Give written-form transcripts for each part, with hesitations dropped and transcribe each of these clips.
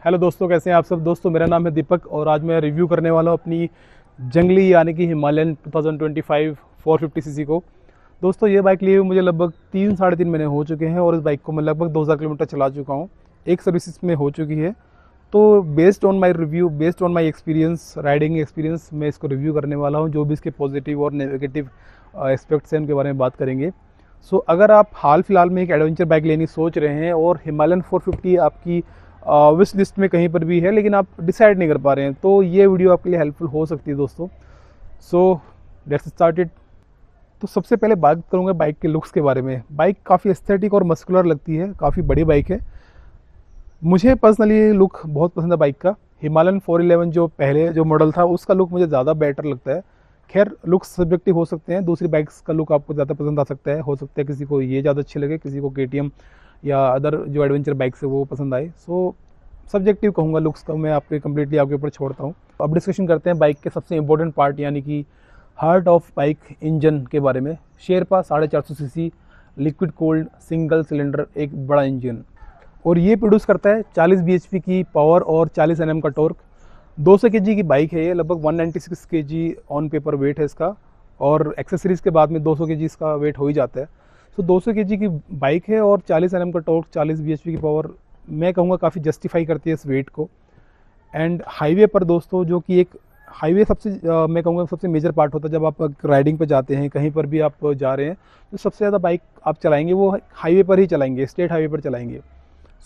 Hello दोस्तों, कैसे हैं आप सब। दोस्तों मेरा नाम है दीपक और आज मैं रिव्यू करने वाला हूँ अपनी जंगली यानी कि हिमालयन 2025 450cc को। दोस्तों ये बाइक लिए हुए मुझे लगभग 3-3.5 महीने हो चुके हैं और इस बाइक को मैं लगभग 2000 किलोमीटर चला चुका हूँ। एक सर्विस में हो चुकी है। तो based on my review, based on my experience, riding experience, मैं इसको रिव्यू करने वाला हूँ। जो भी इसके पॉजिटिव और नेगेटिव एस्पेक्ट्स हैं उनके बारे में बात करेंगे। सो अगर आप हाल फिलहाल में एक एडवेंचर बाइक लेनी सोच रहे हैं और हिमालयन 450 आपकी विश लिस्ट में कहीं पर भी है लेकिन आप डिसाइड नहीं कर पा रहे हैं, तो ये वीडियो आपके लिए हेल्पफुल हो सकती है दोस्तों। So let's start it. तो सबसे पहले बात करूँगा बाइक के लुक्स के बारे में। बाइक काफ़ी एस्थेटिक और मस्कुलर लगती है, काफ़ी बड़ी बाइक है। मुझे पर्सनली लुक बहुत पसंद है बाइक का। हिमालयन 411 जो पहले जो मॉडल था उसका लुक मुझे ज़्यादा बेटर लगता है। खैर लुक्स सब्जेक्टिव हो सकते हैं, दूसरी बाइक्स का लुक आपको ज़्यादा पसंद आ सकता है। हो सकता है किसी को ये ज़्यादा अच्छी लगे, किसी को KTM या अदर जो एडवेंचर बाइक्स है वो पसंद आए। सो सब्जेक्टिव कहूँगा लुक्स का, मैं आपके कम्प्लीटली आपके ऊपर छोड़ता हूँ। अब डिस्कशन करते हैं बाइक के सबसे इंपॉर्टेंट पार्ट यानी कि हार्ट ऑफ बाइक इंजन के बारे में। Sherpa 450cc liquid cold single cylinder एक बड़ा इंजन, और ये प्रोड्यूस करता है 40 bhp की पावर और 40 Nm का टॉर्क। 200 kg की बाइक है ये, लगभग 196 kg ऑन पेपर वेट है इसका, और एक्सेसरीज़ के बाद में 200 kg इसका वेट हो ही जाता है। सो 200 kg की बाइक है और 40 Nm का टॉर्क, 40 bhp की पावर, मैं कहूँगा काफ़ी जस्टिफाई करती है इस वेट को। एंड हाईवे पर दोस्तों, जो कि एक हाईवे सबसे मैं कहूँगा सबसे मेजर पार्ट होता है जब आप राइडिंग पर जाते हैं, कहीं पर भी आप जा रहे हैं तो सबसे ज़्यादा बाइक आप चलाएंगे वो हाईवे पर ही चलाएंगे, स्टेट हाईवे पर चलाएंगे।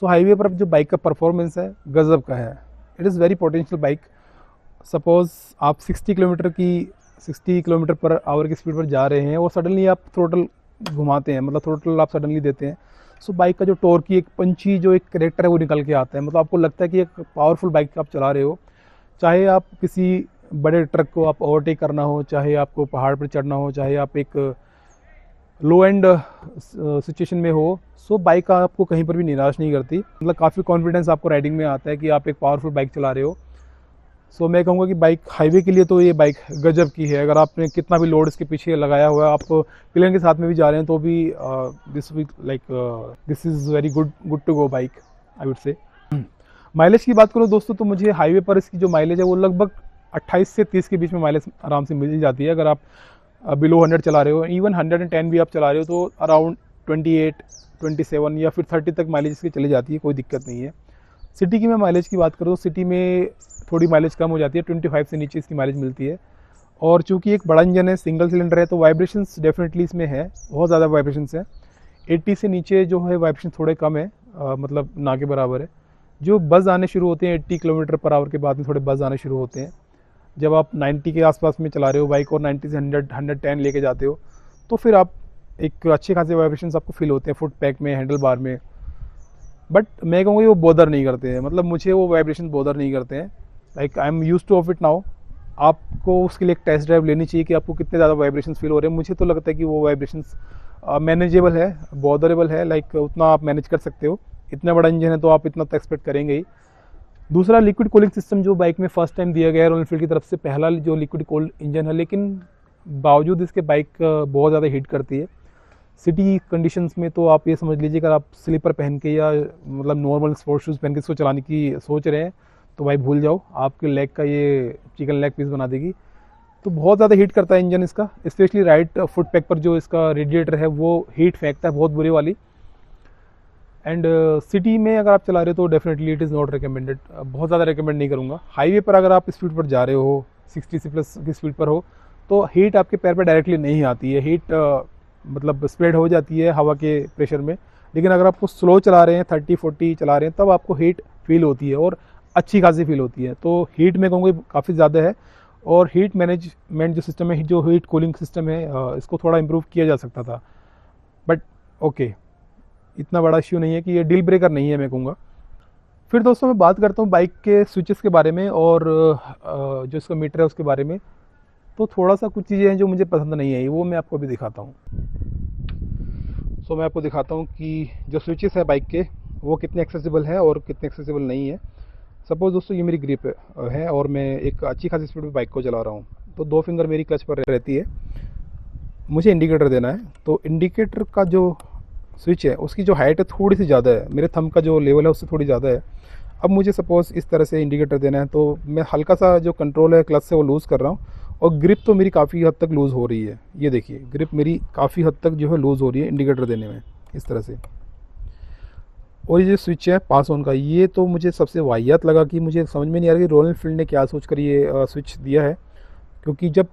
सो हाईवे पर जो बाइक का परफॉर्मेंस है गज़ब का है। It is very potential bike. Suppose आप 60 किलोमीटर पर आवर की स्पीड पर जा रहे हैं और सडनली आप थ्रोटल घुमाते हैं, मतलब थ्रोटल आप सडनली देते हैं। सो बाइक का जो टॉर्क की एक पंची जो एक कैरेक्टर है वो निकल के आता है। मतलब आपको लगता है कि एक पावरफुल बाइक आप चला रहे हो। चाहे आप किसी बड़े ट्रक को आप ओवरटेक करना हो, चाहे आपको पहाड़ पर चढ़ना हो, चाहे आप एक लो एंड सिचुएशन में हो, सो बाइक आपको कहीं पर भी निराश नहीं करती। मतलब काफ़ी कॉन्फिडेंस आपको राइडिंग में आता है कि आप एक पावरफुल बाइक चला रहे हो। सो मैं कहूँगा कि बाइक हाईवे के लिए तो ये बाइक गजब की है। अगर आपने कितना भी लोड इसके पीछे लगाया हुआ है, आप पिलियन के साथ में भी जा रहे हैं तो भी this is very good to go bike, I would say. Mileage की बात करूँ दोस्तों तो मुझे हाईवे पर इसकी जो माइलेज है वो लगभग 28 से 30 के बीच में माइलेज आराम से मिल जाती है। अगर आप बिलो 100 चला रहे हो, इवन 110 भी आप चला रहे हो तो अराउंड 28, 27 या फिर 30 तक माइलेज इसकी चली जाती है, कोई दिक्कत नहीं है। सिटी की मैं माइलेज की बात करूँ तो सिटी में थोड़ी माइलेज कम हो जाती है, 25 से नीचे इसकी माइलेज मिलती है। और चूँकि एक बड़ा इंजन है, सिंगल सिलेंडर है, तो वाइब्रेशंस डेफिनेटली इसमें है, बहुत ज़्यादा वाइब्रेशंस है। 80 से नीचे जो है वाइब्रेशन थोड़े कम है, मतलब ना के बराबर है। जो बज़ आने शुरू होते हैं 80 किलोमीटर पर आवर के बाद में थोड़े बज़ आने शुरू होते हैं। जब आप 90 के आसपास में चला रहे हो बाइक और 90 से 110 लेके जाते हो तो फिर आप एक अच्छे खासे वाइब्रेशंस आपको फील होते हैं फुट पैक में, हैंडल बार में। बट मैं कहूँगा वो बॉदर नहीं करते हैं, मतलब मुझे वो वाइब्रेशन बॉदर नहीं करते हैं। Like I am used two of it now. आपको उसके लिए एक टेस्ट ड्राइव लेनी चाहिए कि आपको कितने ज़्यादा वाइब्रेशंस फील हो रहे हैं। मुझे तो लगता है कि वो वाइब्रेशंस मैनेजेबल है, बॉदरेबल है, लाइक उतना आप मैनेज कर सकते हो। इतना बड़ा इंजन है तो आप इतना तो एक्सपेक्ट करेंगे ही। दूसरा, लिक्विड कूलिंग सिस्टम जो बाइक में फर्स्ट टाइम दिया गया है रॉयल एनफील्ड की तरफ से, पहला जो लिक्विड कूल्ड इंजन है, लेकिन बावजूद इसके बाइक बहुत ज़्यादा हीट करती है। सिटी कंडीशंस में तो आप ये समझ लीजिए अगर आप स्लीपर पहन के या मतलब नॉर्मल स्पोर्ट्स शूज़ पहन के इसको चलाने की सोच रहे हैं तो भाई भूल जाओ, आपके लेग का ये चिकन लेग पीस बना देगी। तो बहुत ज़्यादा हीट करता है इंजन इसका, स्पेशली राइट फुट पैक पर जो इसका रेडिएटर है वो हीट फेंकता है बहुत बुरी वाली। एंड सिटी में अगर आप चला रहे हो तो definitely it is not recommended, बहुत ज़्यादा रिकमेंड नहीं करूँगा। हाईवे पर अगर आप स्पीड पर जा रहे हो, 60 से प्लस की स्पीड पर हो, तो हीट आपके पैर पर डायरेक्टली नहीं आती है। हीट मतलब स्प्रेड हो जाती है हवा के प्रेशर में। लेकिन अगर आपको स्लो चला रहे हैं, 30-40 चला रहे हैं, तब आपको हीट फील होती है और अच्छी खासी फील होती है। तो हीट में कहूँगा काफ़ी ज़्यादा है। और हीट मैनेजमेंट जो सिस्टम है, जो हीट कूलिंग सिस्टम है, इसको थोड़ा इम्प्रूव किया जा सकता था। बट ओके, इतना बड़ा इश्यू नहीं है कि ये डील ब्रेकर नहीं है मैं कहूँगा। फिर दोस्तों मैं बात करता हूँ बाइक के स्विचेस के बारे में और जो इसका मीटर है उसके बारे में। तो थोड़ा सा कुछ चीज़ें हैं जो मुझे पसंद नहीं आई, वो मैं आपको अभी दिखाता हूँ। मैं आपको दिखाता हूँ कि जो स्विचेस है बाइक के वो कितने एक्सेसिबल है और कितने एक्सेसिबल नहीं है। सपोज़ दोस्तों ये मेरी ग्रिप है और मैं एक अच्छी खासी स्पीड में बाइक को चला रहा हूँ, तो 2 फिंगर मेरी क्लच पर रहती है। मुझे इंडिकेटर देना है, तो इंडिकेटर का जो स्विच है उसकी जो हाइट है थोड़ी सी ज़्यादा है, मेरे थंब का जो लेवल है उससे थोड़ी ज़्यादा है। अब मुझे सपोज़ इस तरह से इंडिकेटर देना है, तो मैं हल्का सा जो कंट्रोल है क्लच से वो लूज़ कर रहा हूँ, और ग्रिप तो मेरी काफ़ी हद तक लूज़ हो रही है। ये देखिए ग्रिप मेरी काफ़ी हद तक जो है लूज़ हो रही है इंडिकेटर देने में, इस तरह से। और ये जो स्विच है पास ऑन का, ये तो मुझे सबसे वाहियात लगा कि मुझे समझ में नहीं आ रहा कि रॉयल एनफील्ड ने क्या सोच कर ये स्विच दिया है। क्योंकि जब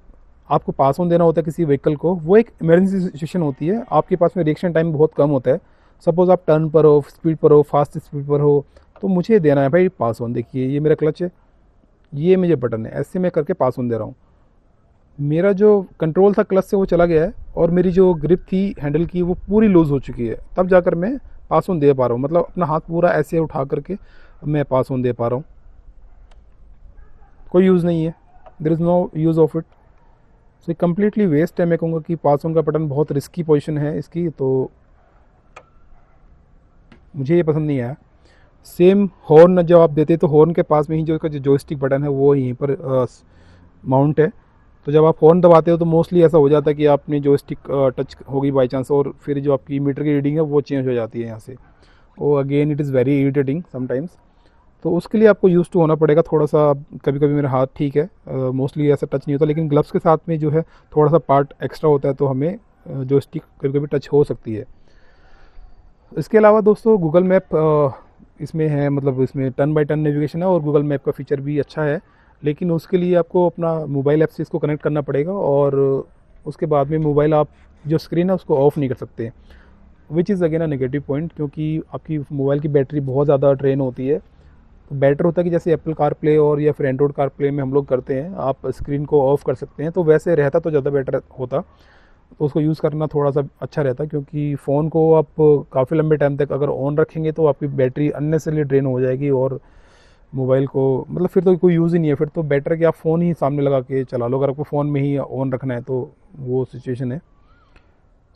आपको पास ऑन देना होता है किसी व्हीकल को, वो एक इमरजेंसी सिचुएशन होती है, आपके पास में रिएक्शन टाइम बहुत कम होता है। सपोज़ आप टर्न पर हो, स्पीड पर हो, फास्ट स्पीड पर हो, तो मुझे देना है भाई पास ऑन। देखिए ये मेरा क्लच है, ये मुझे बटन है, ऐसे मैं करके पास ऑन दे रहा हूँ। मेरा जो कंट्रोल था क्लच से वो चला गया है, और मेरी जो ग्रिप थी हैंडल की वो पूरी लूज़ हो चुकी है, तब जाकर मैं पास ऑन दे पा रहा हूँ। मतलब अपना हाथ पूरा ऐसे उठा करके मैं पास ऑन दे पा रहा हूँ। कोई यूज़ नहीं है, there is no use of it. So ये कम्प्लीटली वेस्ट है। मैं कहूँगा कि पास ऑन का बटन बहुत रिस्की पोजीशन है इसकी, तो मुझे ये पसंद नहीं आया। सेम हॉर्न जब आप देते तो हॉर्न के पास में ही जो इसका जो जॉयस्टिक बटन है वो यहीं पर माउंट है। तो जब आप हॉर्न दबाते हो तो मोस्टली ऐसा हो जाता है कि आपने जॉयस्टिक टच होगी बाई चांस, और फिर जो आपकी मीटर की रीडिंग है वो चेंज हो जाती है यहाँ से। वो again it is very irritating sometimes. तो उसके लिए आपको यूज़ टू होना पड़ेगा थोड़ा सा। कभी कभी मेरा हाथ ठीक है, मोस्टली ऐसा टच नहीं होता, लेकिन ग्लव्स के साथ में जो है थोड़ा सा पार्ट एक्स्ट्रा होता है, तो हमें जॉयस्टिक कभी कभी टच हो सकती है। इसके अलावा दोस्तों गूगल मैप इसमें है, मतलब इसमें टर्न बाय टर्न नेविगेशन है, और गूगल मैप का फीचर भी अच्छा है। लेकिन उसके लिए आपको अपना मोबाइल ऐप से इसको कनेक्ट करना पड़ेगा, और उसके बाद में मोबाइल आप जो स्क्रीन है उसको ऑफ़ नहीं कर सकते, which is again a negative point, क्योंकि आपकी मोबाइल की बैटरी बहुत ज़्यादा ड्रेन होती है। तो बेटर होता है कि जैसे एप्पल कार प्ले और या फिर एंड्रॉयड कार प्ले में हम लोग करते हैं, आप स्क्रीन को ऑफ़ कर सकते हैं, तो वैसे रहता तो ज़्यादा बेटर होता। तो उसको यूज़ करना थोड़ा सा अच्छा रहता, क्योंकि फ़ोन को आप काफ़ी लंबे टाइम तक अगर ऑन रखेंगे तो आपकी बैटरी अननेसेसरली ड्रेन हो जाएगी, और मोबाइल को मतलब फिर तो कोई यूज़ ही नहीं है। फिर तो बेटर है कि आप फ़ोन ही सामने लगा के चला लो, अगर आपको फ़ोन में ही ऑन रखना है तो वो सिचुएशन है।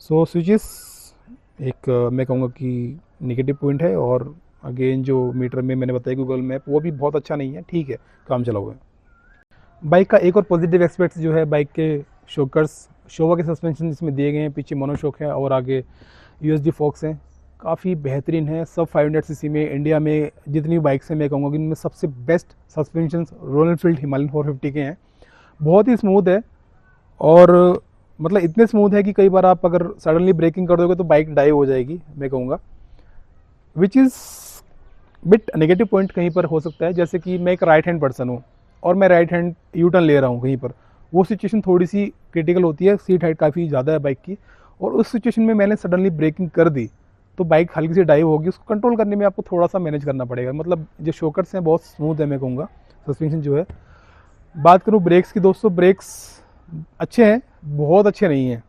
सो स्विचेस एक मैं कहूँगा कि नेगेटिव पॉइंट है। और अगेन जो मीटर में मैंने बताया गूगल मैप, वो भी बहुत अच्छा नहीं है, ठीक है काम चला हुआ है। बाइक का एक और पॉजिटिव एस्पेक्ट जो है, बाइक के शॉकर्स, शोवा के सस्पेंशन इसमें दिए गए हैं, पीछे मोनोशॉक है और आगे यूएसडी फोक्स हैं, काफ़ी बेहतरीन है। सब 500 सीसी में इंडिया में जितनी बाइक्स हैं मैं कहूँगा कि इनमें सबसे best suspension royal Enfield Himalayan 450 के हैं। बहुत ही स्मूथ है, और मतलब इतने स्मूथ है कि कई बार आप अगर सडनली ब्रेकिंग कर दोगे तो बाइक डाइव हो जाएगी मैं कहूँगा, which is bit negative point कहीं पर हो सकता है। जैसे कि मैं एक राइट हैंड पर्सन हूँ और मैं राइट हैंड यू टर्न ले रहा हूँ कहीं पर, वो सिचुएशन थोड़ी सी क्रिटिकल होती है, सीट हाइट काफ़ी ज़्यादा है बाइक की, और उस सिचुएशन में मैंने सडनली ब्रेकिंग कर दी तो बाइक हल्की सी डाइव होगी। उसको कंट्रोल करने में आपको थोड़ा सा मैनेज करना पड़ेगा। मतलब जो शॉकर्स हैं बहुत स्मूथ है मैं कहूँगा, सस्पेंशन जो है। बात करूँ ब्रेक्स की दोस्तों, ब्रेक्स अच्छे हैं, बहुत अच्छे नहीं हैं।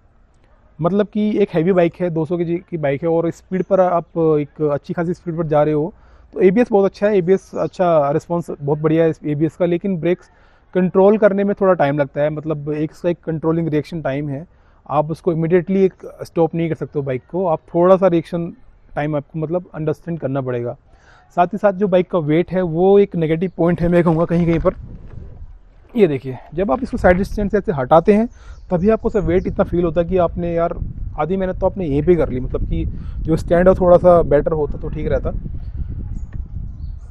मतलब कि एक हैवी बाइक है, 200 kg की बाइक है, और स्पीड पर आप एक अच्छी खासी स्पीड पर जा रहे हो तो एबीएस बहुत अच्छा है, एबीएस अच्छा रिस्पॉन्स बहुत बढ़िया है एबीएस का, लेकिन ब्रेक्स कंट्रोल करने में थोड़ा टाइम लगता है। मतलब एक इसका एक कंट्रोलिंग रिएक्शन टाइम है, आप उसको इमिडिएटली एक स्टॉप नहीं कर सकते हो बाइक को, आप थोड़ा सा रिएक्शन टाइम आपको मतलब अंडरस्टैंड करना पड़ेगा। साथ ही साथ जो बाइक का वेट है वो एक नेगेटिव पॉइंट है मैं कहूँगा कहीं कहीं पर। ये देखिए जब आप इसको साइड स्टैंड से ऐसे हटाते हैं तभी आपको सब वेट इतना फील होता है कि आपने यार आधी मेहनत तो आपने यहीं पे कर ली। मतलब कि जो स्टैंड है थोड़ा सा बेटर होता तो ठीक रहता।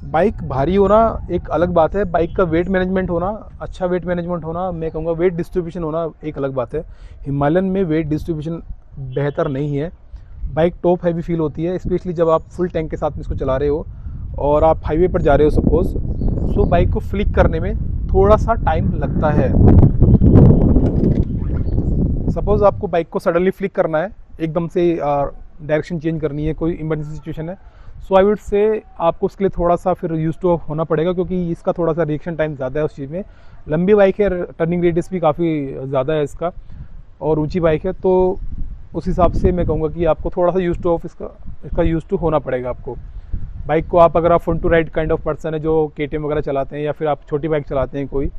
बाइक भारी होना एक अलग बात है, बाइक का वेट मैनेजमेंट होना, अच्छा वेट मैनेजमेंट होना, मैं कहूँगा वेट डिस्ट्रीब्यूशन होना एक अलग बात है। हिमालयन में वेट डिस्ट्रीब्यूशन बेहतर नहीं है, बाइक टॉप हैवी फील होती है, स्पेशली जब आप फुल टैंक के साथ में इसको चला रहे हो और आप हाईवे पर जा रहे हो सपोज, सो बाइक को फ्लिक करने में थोड़ा सा टाइम लगता है। सपोज आपको बाइक को सडनली फ्लिक करना है, एकदम से डायरेक्शन चेंज करनी है, कोई इमरजेंसी सिचुएशन है, सो आई वुड से आपको उसके लिए थोड़ा सा फिर यूज टू होना पड़ेगा, क्योंकि इसका थोड़ा सा रिएक्शन टाइम ज़्यादा है उस चीज़ में। लंबी बाइक है, टर्निंग रेडियस भी काफ़ी ज़्यादा है इसका, और ऊंची बाइक है, तो उस हिसाब से मैं कहूँगा कि आपको थोड़ा सा यूज टू ऑफ इसका यूज टू होना पड़ेगा आपको। बाइक को आप अगर आप front to right kind of person है जो केटीएम वगैरह चलाते हैं या फिर आप छोटी बाइक चलाते हैं कोई,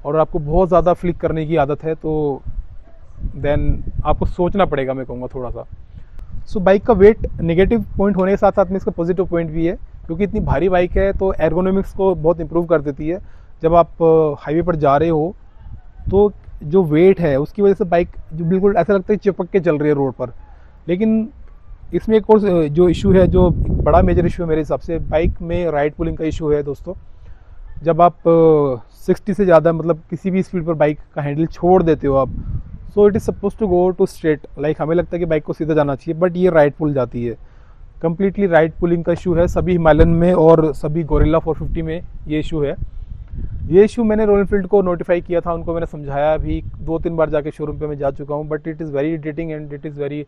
और आपको बहुत ज़्यादा फ्लिक करने की आदत है, तो देन आपको सोचना पड़ेगा मैं कहूँगा थोड़ा सा। सो बाइक का वेट नेगेटिव पॉइंट होने के साथ साथ में इसका पॉजिटिव पॉइंट भी है, क्योंकि इतनी भारी बाइक है तो एर्गोनॉमिक्स को बहुत इंप्रूव कर देती है। जब आप हाईवे पर जा रहे हो तो जो वेट है उसकी वजह से बाइक जो बिल्कुल ऐसा लगता है चिपक के चल रही है रोड पर, लेकिन इसमें एक और जो इशू है, जो बड़ा मेजर इशू है मेरे हिसाब से, बाइक में राइट पुलिंग का इशू है दोस्तों। जब आप 60 से ज़्यादा मतलब किसी भी स्पीड पर बाइक का हैंडल छोड़ देते हो आप, so it is suppose to go to straight, like हमें लगता है कि बाइक को सीधा जाना चाहिए, बट ये राइट पुल जाती है। कम्प्लीटली राइट पुलिंग का इशू है सभी हिमालयन में और सभी गोरिल्ला 450 में ये इशू है। ये इशू मैंने रॉयल एनफील्ड को नोटिफाई किया था, उनको मैंने समझाया भी, 2-3 बार जाके शोरूम पे मैं जा चुका हूँ, but it is very irritating and it is very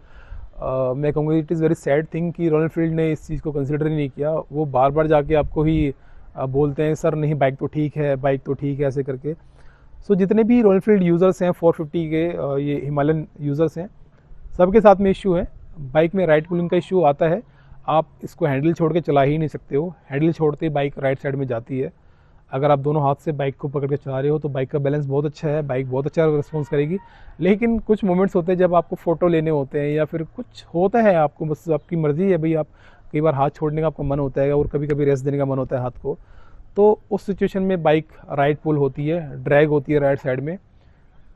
मैं कहूँगा it is very sad thing कि रॉयल एनफील्ड ने इस चीज़ को कंसिडर ही नहीं किया। वो बार बार जाके आपको ही बोलते हैं सर नहीं बाइक तो ठीक है, बाइक तो ठीक है, ऐसे करके। सो जितने भी रॉयल एनफील्ड यूज़र्स हैं 450 के, ये हिमालयन यूज़र्स हैं, सबके साथ में इशू है। बाइक में राइट पुलिंग का इशू आता है, आप इसको हैंडल छोड़ के चला ही नहीं सकते हो। हैंडल छोड़ते ही बाइक राइट साइड में जाती है। अगर आप दोनों हाथ से बाइक को पकड़ के चला रहे हो तो बाइक का बैलेंस बहुत अच्छा है, बाइक बहुत अच्छा रिस्पॉन्स करेगी। लेकिन कुछ मोमेंट्स होते हैं जब आपको फ़ोटो लेने होते हैं या फिर कुछ होता है, आपको बस आपकी मर्ज़ी है भाई, आप कई बार हाथ छोड़ने का आपका मन होता है और कभी कभी रेस्ट देने का मन होता है हाथ को, तो उस सिचुएशन में बाइक राइट पुल होती है, ड्रैग होती है राइट साइड में।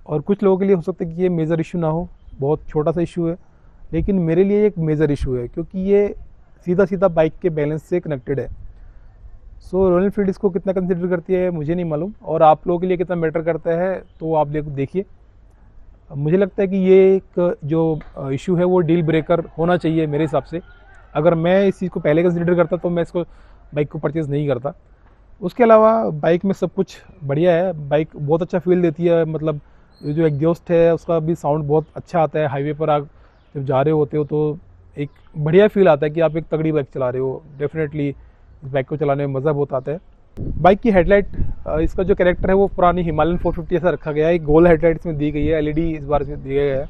और कुछ लोगों के लिए हो सकता है कि ये मेजर इशू ना हो, बहुत छोटा सा इशू है, लेकिन मेरे लिए एक मेजर इशू है क्योंकि ये सीधा सीधा बाइक के बैलेंस से कनेक्टेड है। सो रॉयल एनफील्ड इसको कितना कंसिडर करती है मुझे नहीं मालूम, और आप लोगों के लिए कितना मैटर करता है तो आप देखिए। मुझे लगता है कि ये एक जो इशू है वो डील ब्रेकर होना चाहिए मेरे हिसाब से। अगर मैं इस चीज़ को पहले कंसिडर करता तो मैं इसको बाइक को परचेज़ नहीं करता। उसके अलावा बाइक में सब कुछ बढ़िया है, बाइक बहुत अच्छा फील देती है, मतलब जो एग्जॉस्ट है उसका भी साउंड बहुत अच्छा आता है। हाईवे पर आप जब जा रहे होते हो तो एक बढ़िया फील आता है कि आप एक तगड़ी बाइक चला रहे हो। डेफिनेटली इस बाइक को चलाने में मज़ा बहुत आता है। बाइक की हेडलाइट, इसका जो कैरेक्टर है वो पुरानी हिमालयन 450 ऐसा रखा गया है। एक गोल हेडलाइट इसमें दी गई है, एलईडी इस बार इसमें दिया गया है।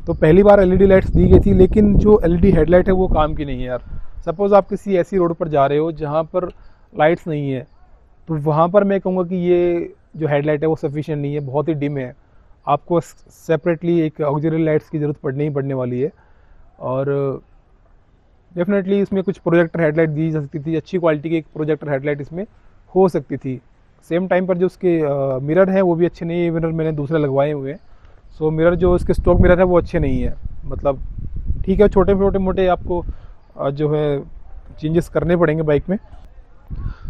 तो पहली बार एलईडी लाइट्स दी गई थी, लेकिन जो एलईडी हेडलाइट है वो काम की नहीं है यार। सपोज़ आप किसी ऐसी रोड पर जा रहे हो जहाँ पर लाइट्स नहीं है, तो वहाँ पर मैं कहूँगा कि ये जो हेडलाइट है वो सफिशिएंट नहीं है, बहुत ही डिम है। आपको सेपरेटली एक ऑक्सिलरी लाइट्स की ज़रूरत पड़ने ही पड़ने वाली है। और डेफिनेटली इसमें कुछ प्रोजेक्टर हेडलाइट दी जा सकती थी, अच्छी क्वालिटी की एक प्रोजेक्टर हेडलाइट इसमें हो सकती थी। सेम टाइम पर जो उसके मिरर हैं वो भी अच्छे नहीं है, मिरर मैंने दूसरे लगवाए हुए हैं। सो मिरर जो इसके स्टॉक मिरर है वो अच्छे नहीं है, मतलब ठीक है, छोटे छोटे मोटे आपको जो है चेंजेस करने पड़ेंगे बाइक में।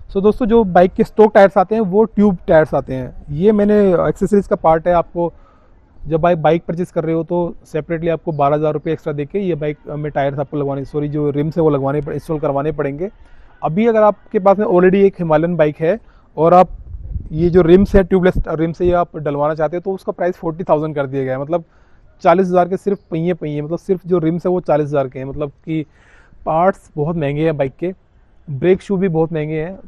सो दोस्तों जो बाइक के स्टॉक टायर्स आते हैं वो ट्यूब टायर्स आते हैं। ये मैंने एक्सेसरीज का पार्ट है, आपको जब बाइक परचेज कर रहे हो तो सेपरेटली आपको 12,000 रुपये एक्स्ट्रा देके ये बाइक में टायर्स आपको लगवाने, सॉरी जो रिम्स है वो लगवाने इंस्टॉल करवाने पड़ेंगे। अभी अगर आपके पास में ऑलरेडी एक हिमालयन बाइक है और आप ये जो रिम्स है ट्यूबलेस रिम्स है ये आप डलवाना चाहते हो तो उसका प्राइस 40,000 कर दिया गया है। मतलब 40,000 के सिर्फ पहिए, मतलब सिर्फ जो रिम्स है वो 40,000 के हैं। मतलब कि पार्ट्स बहुत महंगे हैं बाइक के, ब्रेक शू भी बहुत महंगे हैं।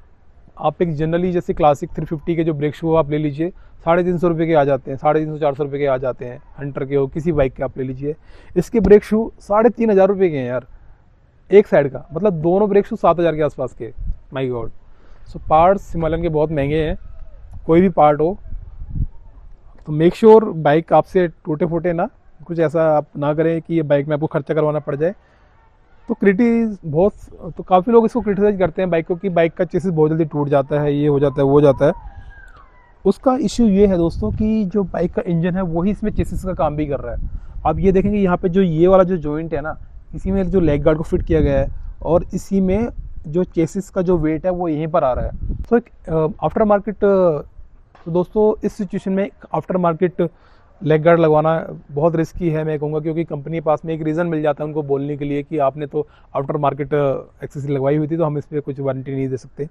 आप एक जनरली जैसे क्लासिक 350 के जो ब्रेक शू आप ले लीजिए 350 रुपये के आ जाते हैं, 350-400 रुपये के आ जाते हैं। हंटर के हो किसी बाइक के आप ले लीजिए, इसके ब्रेक शू 3,500 रुपये के हैं यार एक साइड का, मतलब दोनों ब्रेक शू 7,000 के आसपास के। My God. So parts Himalayan के बहुत महंगे हैं, कोई भी पार्ट हो तो मेक श्योर बाइक आपसे टूटे फूटे ना, कुछ ऐसा आप ना करें कि ये बाइक में आपको खर्चा करवाना पड़ जाए। तो तो काफ़ी लोग इसको क्रिटिसाइज करते हैं बाइक को कि बाइक का चेसिस बहुत जल्दी टूट जाता है, ये हो जाता है वो हो जाता है। उसका इश्यू ये है दोस्तों कि जो बाइक का इंजन है वही इसमें चेसिस का काम भी कर रहा है। आप ये देखेंगे यहाँ पे जो ये वाला जो जॉइंट है ना, इसी में जो लेग गार्ड को फिट किया गया है और इसी में जो चेसिस का जो वेट है वो यहीं पर आ रहा है। तो एक आफ्टर मार्केट, तो दोस्तों इस सिचुएशन में आफ्टर मार्केट लेग गार्ड लगवाना बहुत रिस्की है मैं कहूँगा, क्योंकि कंपनी के पास में एक रीज़न मिल जाता है उनको बोलने के लिए कि आपने तो आफ्टर मार्केट एक्सेसरी लगवाई हुई थी तो हम इस पर कुछ वारंटी नहीं दे सकते,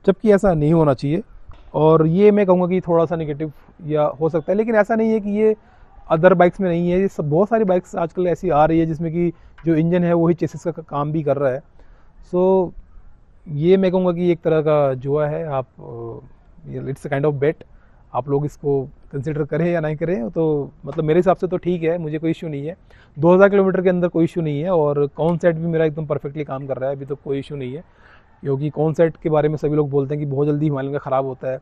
जबकि ऐसा नहीं होना चाहिए। और ये मैं कहूँगा कि थोड़ा सा नेगेटिव या हो सकता है, लेकिन ऐसा नहीं है कि ये अदर बाइक्स में नहीं है। ये सब बहुत सारी बाइक्स आजकल ऐसी आ रही है जिसमें कि जो इंजन है वही चेसिस का काम भी कर रहा है। सो ये मैं कहूँगा कि एक तरह का जुआ है, आप इट्स अ काइंड ऑफ बेट। आप लोग इसको कंसिडर करें या नहीं करें, तो मतलब मेरे हिसाब से तो ठीक है, मुझे कोई इशू नहीं है। 2000 किलोमीटर के अंदर कोई इशू नहीं है और कॉन्सेट भी मेरा एकदम परफेक्टली काम कर रहा है, अभी तो कोई इशू नहीं है। क्योंकि कॉन्सेट के बारे में सभी लोग बोलते हैं कि बहुत जल्दी हिमालयन का ख़राब होता है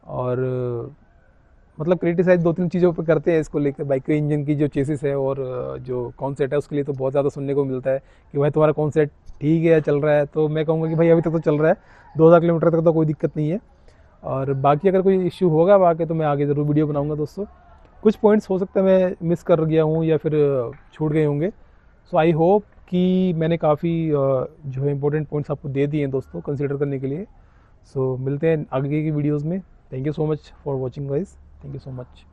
और मतलब क्रिटिसाइज 2-3 चीज़ों पर करते हैं इसको लेकर, बाइक के इंजन की जो चेसिस है और जो कॉन्सेट है उसके लिए तो बहुत ज़्यादा सुनने को मिलता है कि भाई तुम्हारा कॉन्सेट ठीक है चल रहा है। तो मैं कहूँगा कि भाई अभी तक तो चल रहा है, 2000 किलोमीटर तक तो कोई दिक्कत नहीं है। और बाकी अगर कोई इश्यू होगा बाकी तो मैं आगे ज़रूर वीडियो बनाऊंगा दोस्तों। कुछ पॉइंट्स हो सकता है मैं मिस कर गया हूँ या फिर छूट गए होंगे, सो आई होप कि मैंने काफ़ी जो है इंपॉर्टेंट पॉइंट्स आपको दे दिए हैं दोस्तों कंसिडर करने के लिए। सो मिलते हैं आगे की वीडियोज़ में। Thank you so much for watching guys, thank you so much.